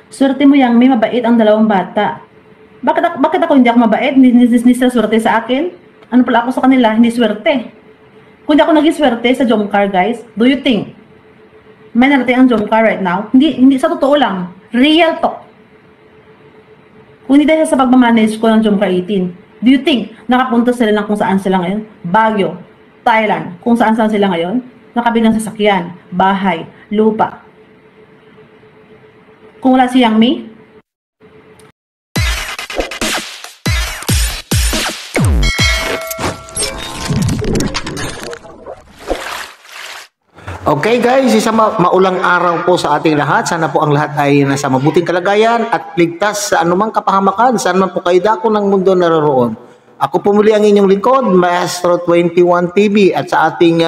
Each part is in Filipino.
Swerte mo yang may mabait ang dalawang bata. Bakit ako hindi ako mabait? Hindi sila swerte sa akin? Ano pala ako sa kanila? Hindi swerte. Kung hindi ako naging swerte sa Jomcar, guys, do you think may narating ang Jomcar right now? Hindi sa totoo lang. Real talk. Kung hindi dahil sa pagmamanage ko ng Jomcar 18, do you think nakapunta sila ng kung saan sila ngayon? Baguio, Thailand, kung saan sila ngayon? Nakabilang sasakyan, bahay, lupa. Kung wala si Yang Mi, okay guys, isang maulang araw po sa ating lahat. Sana po ang lahat ay nasa mabuting kalagayan at ligtas sa anumang kapahamakan. Saan man po kayo dako ng mundo naroroon. Ako po muli ang inyong lingkod, Maestro 21 TV. At sa ating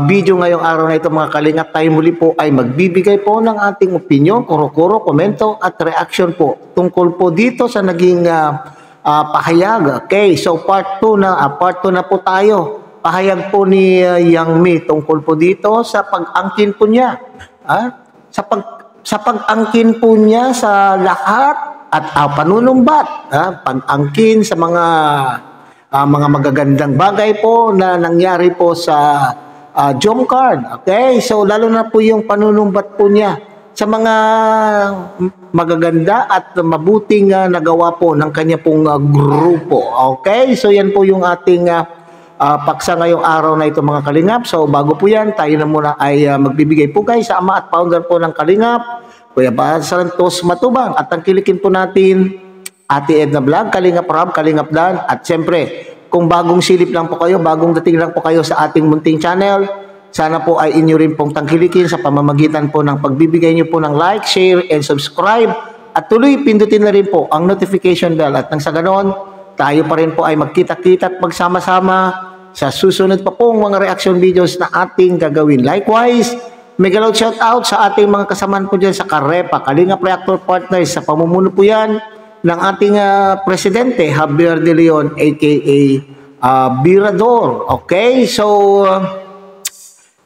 video ngayong araw na ito mga kalingap, tayo muli po ay magbibigay po ng ating opinion, kuro-kuro, komento at reaction po tungkol po dito sa naging pahayag. Okay, so part 2 na po tayo. Pahayag po ni Yang Mi tungkol po dito sa pag-angkin po niya. Sa pag-angkin po niya sa lahat at panunumbat. Pag-angkin sa mga magagandang bagay po na nangyari po sa Jomcar. Okay? So lalo na po yung panunumbat po niya sa mga magaganda at mabuting nagawa po ng kanya pong grupo. Okay? So yan po yung ating paksa ngayong araw na ito mga Kalingap. So bago po yan, tayo na muna ay magbibigay po guys sa ama at founder po ng Kalingap, Kuya Bal Santos Matubang, at tangkilikin po natin Ate Edna Vlog, Kalingap Rob, Kalingap Dan, at siyempre kung bagong silip lang po kayo, bagong dating lang po kayo sa ating munting channel, sana po ay inyo rin pong tangkilikin sa pamamagitan po ng pagbibigay nyo po ng like, share, and subscribe, at tuloy pindutin na rin po ang notification bell, at nang sa ganon tayo pa rin po ay magkita-kita at magsama-sama sa susunod pa pong mga reaction videos na ating gagawin. Likewise, mega loud shout out sa ating mga kasamaan po dyan sa Karepa, Kalingap Reactor Partners, sa pamumuno po yan ng ating presidente, Javier De Leon, aka Birador. Okay, so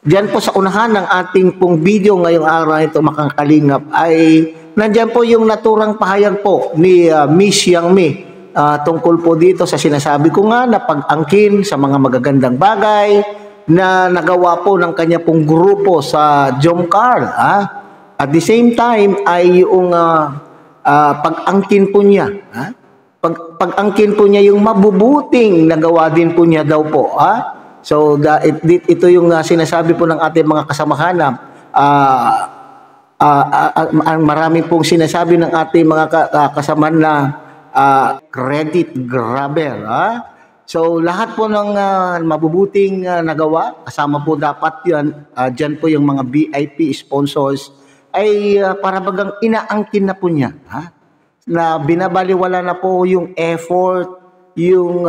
dyan po sa unahan ng ating pong video ngayong araw ito mga Kalingap ay nandyan po yung naturang pahayag po ni Miss Yang Mi. Tungkol po dito sa sinasabi ko nga na pag-angkin sa mga magagandang bagay na nagawa po ng kanya pong grupo sa Jomcar. At the same time ay yung pag-angkin po niya. Pag-angkin po niya yung mabubuting nagawa din po niya daw po. So ito yung sinasabi po ng ating mga kasamahan na marami pong sinasabi ng ating mga kasamahan na credit grabber. So lahat po ng mabubuting nagawa, kasama po dapat yan, dyan po yung mga VIP sponsors ay para bagang inaangkin na po niya. Na binabaliwala na po yung effort, yung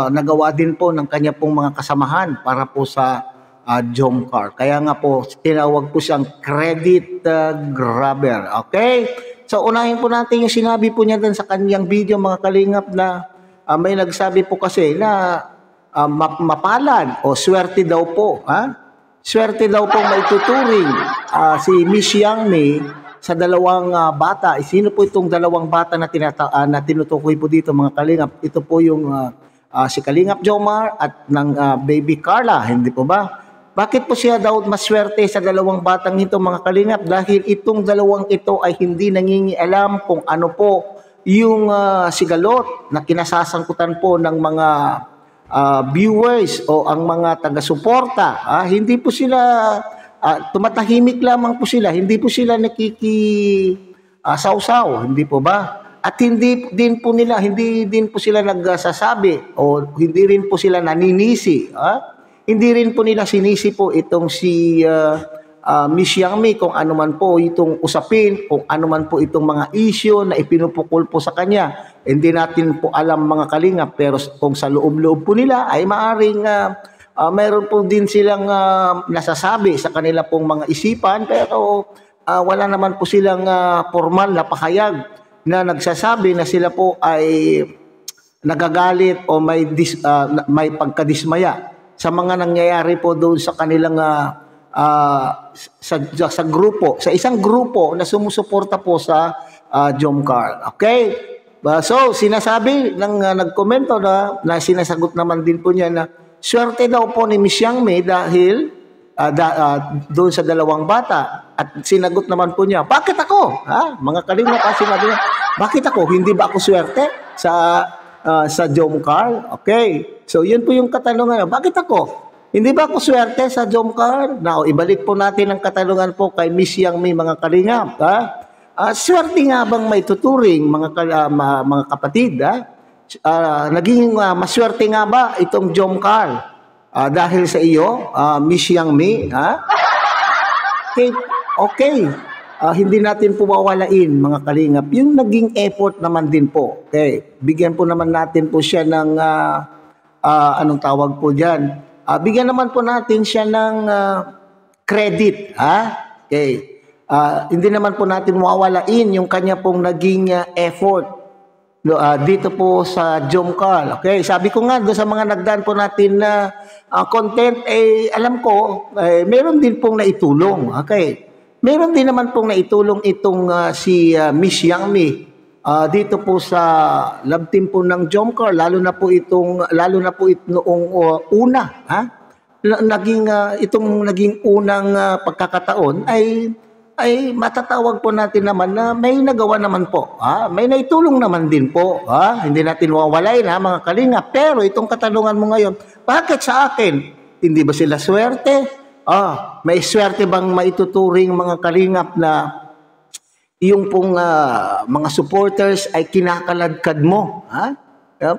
nagawa din po ng kanya pong mga kasamahan para po sa Jomcar. Kaya nga po tinawag po siyang credit grabber. Okay? So unahin po natin yung sinabi po niya dun sa kanyang video mga Kalingap na may nagsabi po kasi na mapalad o swerte daw po. Swerte daw po maituturing si Miss Yang Mi sa dalawang bata. Sino po itong dalawang bata na tinutukoy po dito mga Kalingap? Ito po yung si Kalingap Jomar at ng baby Carla, hindi po ba? Bakit po siya daw maswerte sa dalawang batang ito mga Kalingap? Dahil itong dalawang ito ay hindi nangingialam kung ano po yung sigalot na kinasasangkutan po ng mga viewers o ang mga taga-suporta. Hindi po sila, tumatahimik lamang po sila. Hindi po sila nakikisawsaw, hindi po ba? At hindi din po sila nagsasabi o hindi rin po sila naninisi. Hindi rin po nila sinisi po itong si Miss Yang Mi kung ano man po itong usapin, kung ano man po itong mga issue na ipinupukol po sa kanya. Hindi natin po alam mga Kalingap, pero kung sa loob-loob po nila ay maaring mayroon po din silang nasasabi sa kanila pong mga isipan, pero wala naman po silang formal na pahayag na nagsasabi na sila po ay nagagalit o may pagkadismaya sa mga nangyayari po doon sa kanilang sa grupo, sa isang grupo na sumusuporta po sa Jomcar. Okay? So, sinasabi ng nagkomento na sinasagot naman din po niya na swerte daw po ni Miss Yang May dahil doon sa dalawang bata. At sinagot naman po niya, bakit ako? Mga kalingap, sinabi niya, bakit ako? Hindi ba ako swerte sa Jomcar? Okay. So, yun po yung katanungan. Bakit ako? Hindi ba ako swerte sa Jomcar? Now, ibalik po natin ang katanungan po kay Miss Yang May, mga kalingap. Swerte nga bang may tuturing, mga kapatid? Naging maswerte nga ba itong Jomcar? Dahil sa iyo, Miss Yang May, Okay. Hindi natin po mawalain, mga kalingap. Yung naging effort naman din po. Okay. Bigyan po naman natin po siya ng, anong tawag po dyan? Bigyan naman po natin siya ng credit. Okay. Hindi naman po natin mawawalain yung kanya pong naging effort dito po sa Jomcar. Okay, sabi ko nga doon sa mga nagdaan po natin na content, alam ko, meron din pong naitulong. Okay, meron din naman pong naitulong itong si Miss Yang May dito po sa love team po ng Jomcar, lalo na po noong una, itong naging unang pagkakataon ay matatawag po natin naman na may nagawa naman po. May naitulong naman din po. Hindi natin wawalay na, mga kalinga. Pero itong katanungan mo ngayon, bakit sa akin? Hindi ba sila swerte? May swerte bang maituturing, mga kalingap, na yung pong mga supporters ay kinakaladkad mo?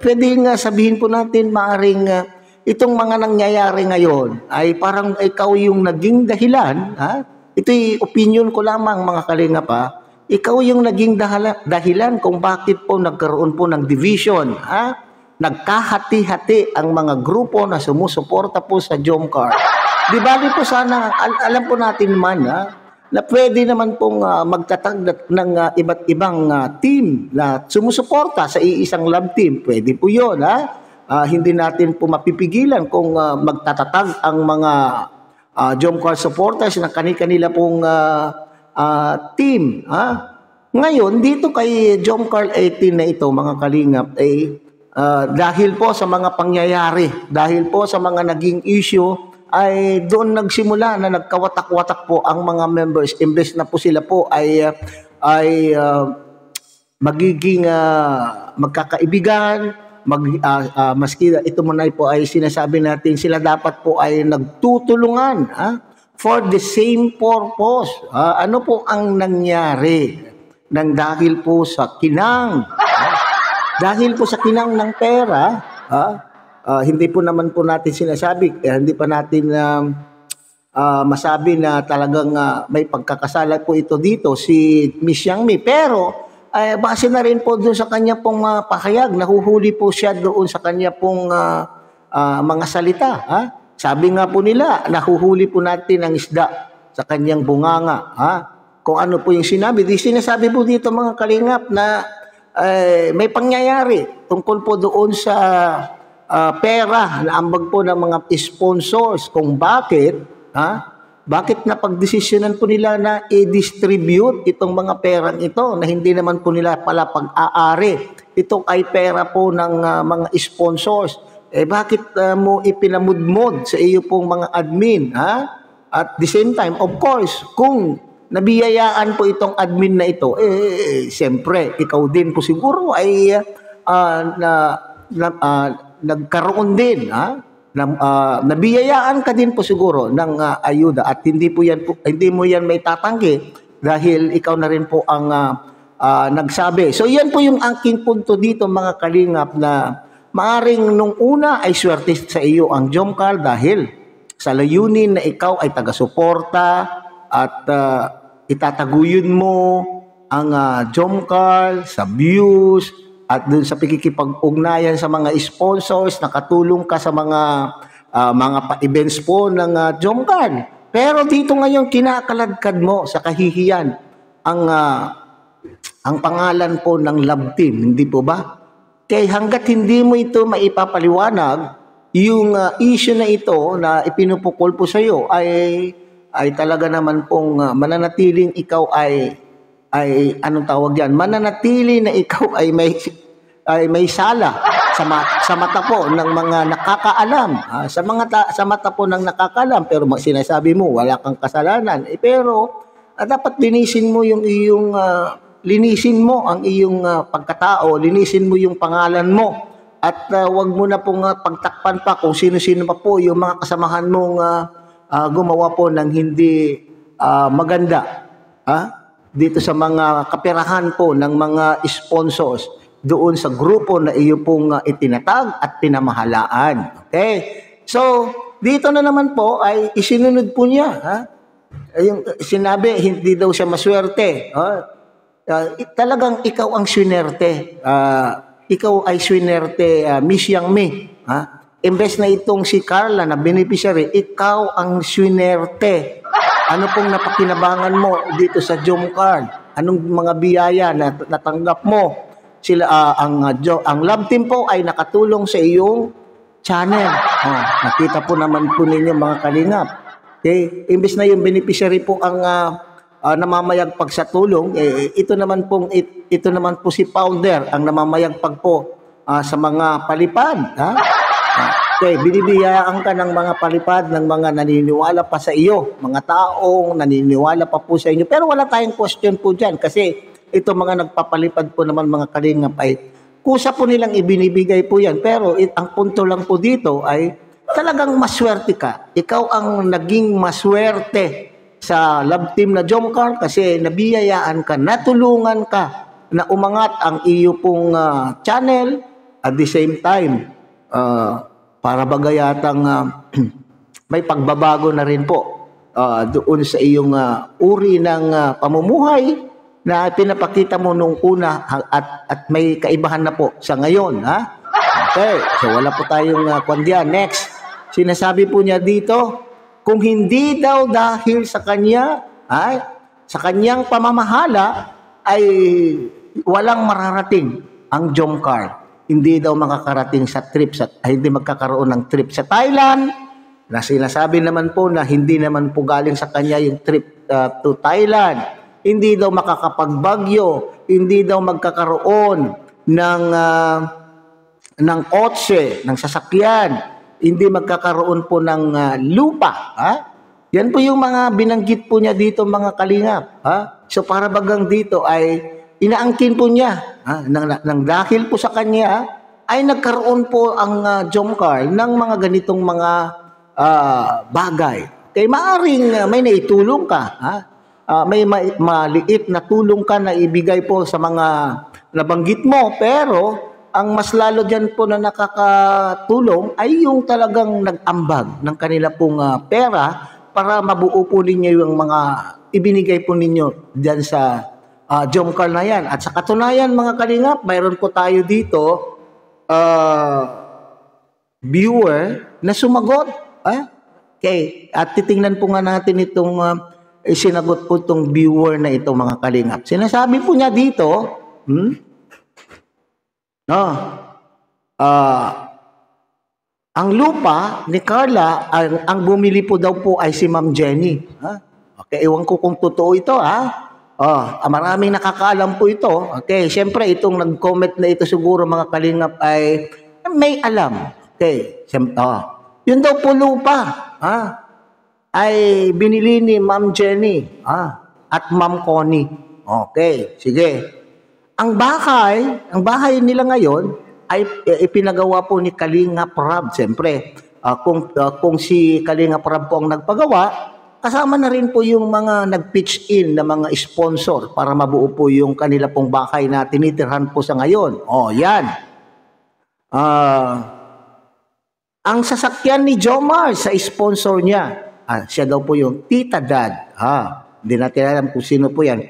Pwede nga sabihin po natin, maaring itong mga nangyayari ngayon ay parang ikaw yung naging dahilan. Ito'y opinion ko lamang, mga kalingap. Ikaw yung naging dahilan kung bakit po nagkaroon po ng division. Nagkahati-hati ang mga grupo na sumusuporta po sa Jomcar. Di bali po sana, alam po natin man na pwede naman pong magtatag ng iba't ibang team na sumusuporta sa iisang love team. Pwede po yun. Hindi natin po mapipigilan kung magtatatag ang mga Jomcar supporters na kani-kanila pong team. Ngayon, dito kay Jomcar 18 na ito, mga kalingap, dahil po sa mga pangyayari, dahil po sa mga naging issue, ay doon nagsimula na nagkawatak-watak po ang mga members. Imbes na po sila po ay magiging magkakaibigan, maski ito muna po ay sinasabi natin, sila dapat po ay nagtutulungan for the same purpose. Ano po ang nangyari nang dahil po sa kinang dahil po sa kinang ng pera, hindi po naman po natin sinasabi, hindi pa natin masabi na talagang may pagkakasala po ito dito si Miss Yang May, pero base na rin po doon sa kanya pong pahayag, nahuhuli po siya doon sa kanya pong mga salita. Sabi nga po nila, nahuhuli po natin ang isda sa kanyang bunganga. Kung ano po yung sinabi. Sinasabi po dito, mga kalingap, na may pangyayari tungkol po doon sa pera na ambag po ng mga sponsors. Kung bakit, bakit napagdesisyonan po nila na i-distribute itong mga perang ito na hindi naman po nila pala pag-aari? Ito ay pera po ng mga sponsors. Bakit mo ipinamudmod sa iyo pong mga admin? At the same time, of course, kung nabiyayaan po itong admin na ito, siyempre, ikaw din po siguro ay nagkaroon din, nabiyayaan ka din po siguro ng ayuda, at hindi mo yan may tatanggi dahil ikaw na rin po ang nagsabi. So yan po yung aking punto dito, mga kalingap, na maaring nung una ay swerte sa iyo ang Jomcar dahil sa layunin na ikaw ay taga-suporta at itataguyod mo ang Jomcar sa views at dun sa pikikipag-ugnayan sa mga sponsors, nakatulong ka sa mga pa-events po ng Jomcar. Pero dito ngayon, kinakaladkad mo sa kahihiyan ang pangalan po ng love team, hindi po ba? Kaya hanggat hindi mo ito maipapaliwanag, yung issue na ito na ipinupukol po sa iyo ay ay talaga naman pong mananatiling ikaw ay anong tawag yan? Mananatili na ikaw ay may sala sa mata po ng mga nakakaalam. Sa mata po ng nakakaalam, pero sinasabi mo wala kang kasalanan. Pero dapat linisin mo yung iyong linisin mo ang iyong pagkatao, linisin mo yung pangalan mo. At wag mo na pong pagtakpan pa kung sino-sino pa po yung mga kasamahan mong gumawa po ng hindi maganda. Dito sa mga kaperahan po ng mga sponsors doon sa grupo na iyo pong itinatag at pinamahalaan. Okay? So, dito na naman po ay isinunod po niya. Yung sinabi, hindi daw siya maswerte. Talagang ikaw ang swinerte. Ikaw ay swinerte, Miss Yang Mi. Imbes na itong si Carla na beneficiary, ikaw ang swinerte. Ano pong napakinabangan mo dito sa Jom Card? Anong mga biyaya na natanggap mo? Ang love team po ay nakatulong sa iyong channel. Nakita po naman po ninyo mga kalingap. Okay? Imbes na yung beneficiary po ang namamayagpag sa tulong, ito naman po si founder ang namamayagpag po sa mga palipad. Okay, binibiyayaan ka ng mga palipad ng mga naniniwala pa sa iyo, mga taong naniniwala pa po sa inyo. Pero wala tayong question po dyan kasi ito mga nagpapalipad po naman mga kalingap ay kusa po nilang ibinibigay po yan. Pero ang punto lang po dito ay talagang maswerte ka. Ikaw ang naging maswerte sa love team na Jomcar kasi nabiyayaan ka, natulungan ka na umangat ang iyo pong channel at the same time para bagayatang may pagbabago na rin po doon sa iyong uri ng pamumuhay na pinapakita mo nung una at may kaibahan na po sa ngayon. Okay, so wala po tayong kwandiya. Next, sinasabi po niya dito, kung hindi daw dahil sa kanya, sa kanyang pamamahala, ay walang mararating ang Jomcar. Hindi daw makakarating sa trip, hindi magkakaroon ng trip sa Thailand, na sinasabi naman po na hindi naman po galing sa kanya yung trip to Thailand. Hindi daw makakapagbagyo, hindi daw magkakaroon ng kotse, ng sasakyan, hindi magkakaroon po ng lupa. Yan po yung mga binanggit po niya dito mga kalingap. So para bagang dito ay inaangkin po niya nang dahil po sa kanya ay nagkaroon po ang Jomcar ng mga ganitong mga bagay. Kaya maaring may naitulong ka. May maliit na tulong ka na ibigay po sa mga nabanggit mo, pero ang mas lalo dyan po na nakakatulong ay yung talagang nag-ambag ng kanila pong pera para mabuo po ninyo yung mga ibinigay po ninyo dyan sa Jomcar na yan. At sa katunayan mga kalingap, mayroon po tayo dito viewer na sumagot. Okay. At titingnan po nga natin itong sinagot po itong viewer na ito mga kalingap. Sinasabi po niya dito, ang lupa ni Carla, ang bumili po daw po ay si Ma'am Jenny. Okay, ewan ko kung totoo ito, maraming nakakaalam po ito. Okay, syempre itong nag-comment na ito siguro mga kalingap ay may alam. Okay, yun daw po lupa, ay binili ni Ma'am Jenny at Ma'am Connie. Okay, sige. Ang bahay nila ngayon ay ipinagawa po ni Kalinga Prab. Siyempre, kung si Kalinga Prab po ang nagpagawa, kasama na rin po yung mga nag-pitch in na mga sponsor para mabuo po yung kanila pong bahay na tinitirhan po sa ngayon. Yan. Ang sasakyan ni Jomar sa sponsor niya, siya daw po yung Tita Dad. Hindi natin alam kung sino po yan.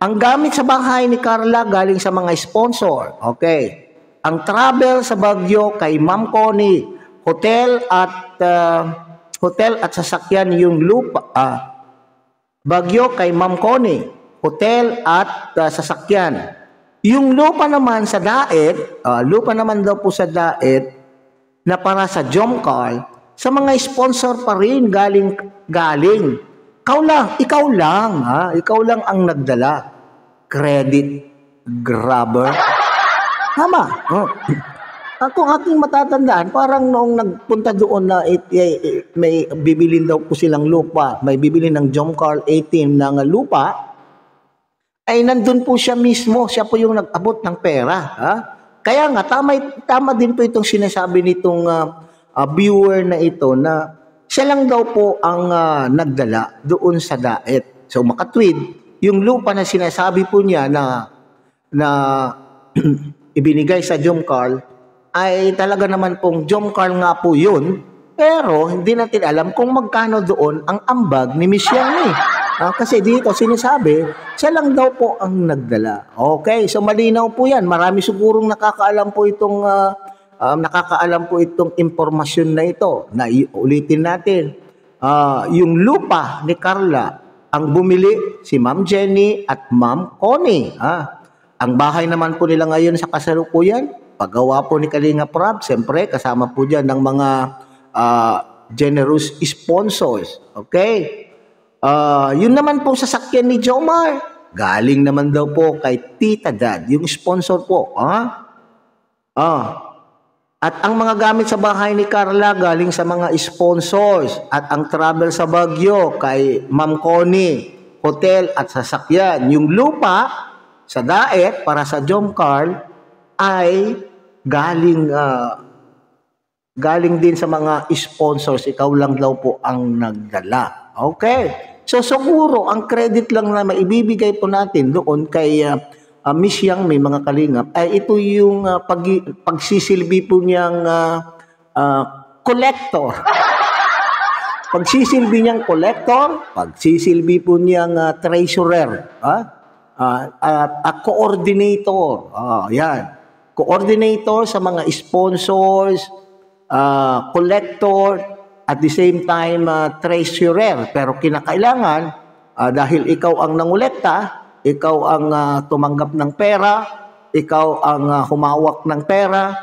Ang gamit sa bahay ni Carla galing sa mga sponsor. Okay. Ang travel sa Baguio kay Ma'am Connie. Hotel at sasakyan yung lupa. Baguio kay Ma'am Connie. Hotel at sasakyan. Yung lupa naman sa Daet, lupa naman daw po sa Daet na para sa Jomcar, sa mga sponsor pa rin galing. ikaw lang, ha? Ikaw lang ang nagdala. Credit grabber. Tama. Oh. Kung aking matatandaan, parang noong nagpunta doon na may bibilin daw po silang lupa, may bibilin ng John Carl 18 ng lupa, ay nandun po siya mismo, siya po yung nag-abot ng pera. Ha? Kaya nga, tama din po itong sinasabi nitong viewer na ito na siya lang daw po ang nagdala doon sa daet. So makatwid, yung lupa na sinasabi po niya na ibinigay sa John Carl, ay talaga naman pong John Carl nga po yun, pero hindi natin alam kung magkano doon ang ambag ni Miss Yang. Kasi dito sinasabi, siya lang daw po ang nagdala. Okay, so malinaw po yan. Marami sigurong nakakaalam po itong impormasyon na ito. Na ulitin natin, yung lupa ni Carla, ang bumili si Ma'am Jenny at Ma'am Connie. Ang bahay naman po nila ngayon sa kasalukuyan, paggawa po ni Kalinga Prab, siyempre kasama po dyan ng mga generous sponsors. Okay? Yun naman po sasakyan ni Jomar, galing naman daw po kay Tita Dad, yung sponsor po. At ang mga gamit sa bahay ni Carla galing sa mga sponsors. At ang travel sa Baguio kay Ma'am Connie, hotel at sasakyan. Yung lupa sa daet para sa John Carl ay galing din sa mga sponsors. Ikaw lang daw po ang nagdala. Okay. So siguro ang credit lang na maibibigay po natin doon kay Miss Yang may mga kalingap ay ito yung pagsisilbi po niyang collector. Pagsisilbi niyang collector, pagsisilbi po niyang treasurer, at coordinator. Yan. Coordinator sa mga sponsors, collector, at the same time treasurer. Pero kinakailangan, dahil ikaw ang nangolekta, ikaw ang tumanggap ng pera, ikaw ang humawak ng pera,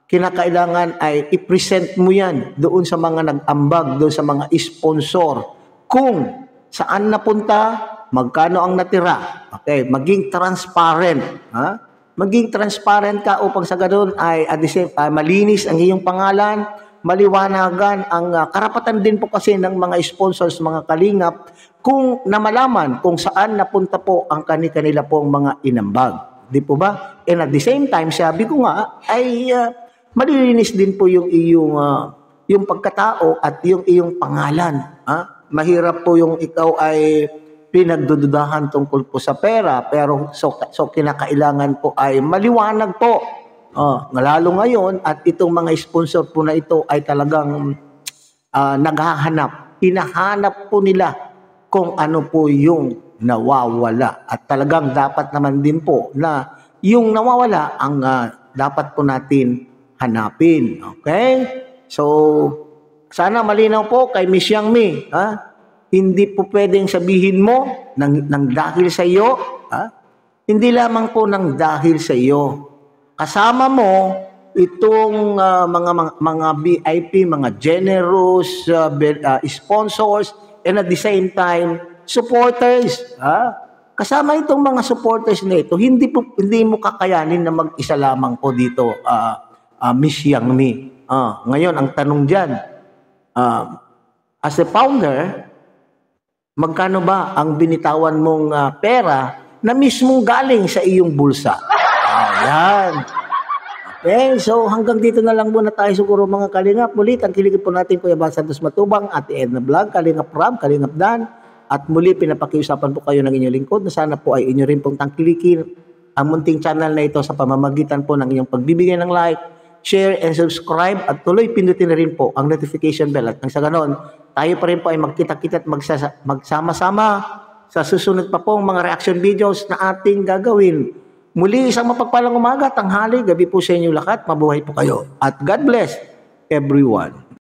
kinakailangan ay i-present mo yan doon sa mga nag-ambag, doon sa mga sponsor. Kung saan napunta, magkano ang natira. Okay, maging transparent. Maging transparent ka upang sa ganoon ay at the same malinis ang iyong pangalan, maliwanagan ang karapatan din po kasi ng mga sponsors, mga kalingap, kung namalaman kung saan napunta po ang kanila pong mga inambag. Di po ba? And at the same time, sabi ko nga, ay malilinis din po yung yung pagkatao at yung iyong pangalan. Mahirap po yung ikaw ay pinagdududahan tungkol po sa pera, pero so kinakailangan po ay maliwanag po. Lalo ngayon at itong mga sponsor po na ito ay talagang hinahanap po nila kung ano po yung nawawala. At talagang dapat naman din po na yung nawawala ang dapat po natin hanapin. Okay? So, sana malinaw po kay Miss Yang Mi. Hindi po pwedeng sabihin mo ng dahil sa iyo. Hindi lamang po ng dahil sa iyo. Kasama mo itong mga VIP, mga generous sponsors, and at the same time, supporters. Kasama itong mga supporters na ito, hindi mo kakayanin na mag-isa lamang po dito, Miss Yang Mi. Ngayon, ang tanong dyan, as a founder, magkano ba ang binitawan mong pera na mismong galing sa iyong bulsa? Ayan. Okay, so hanggang dito na lang muna tayo siguro mga kalingap. Muli, tangkiligin po natin Kuya Bal Santos Matubang, Ate Edna Vlog, Kalingap Rob, Kalingap Dan. At muli, pinapakiusapan po kayo ng inyong lingkod na sana po ay inyo rin pong tangkilikin ang munting channel na ito sa pamamagitan po ng inyong pagbibigay ng like, share, and subscribe. At tuloy, pindutin na rin po ang notification bell. At nang sa ganon, tayo pa rin po ay magkita-kita at magsama-sama sa susunod pa pong mga reaction videos na ating gagawin. Muli, isang mapagpalang umaga, tanghali, gabi po sa inyo lahat. Mabuhay po kayo. At God bless everyone.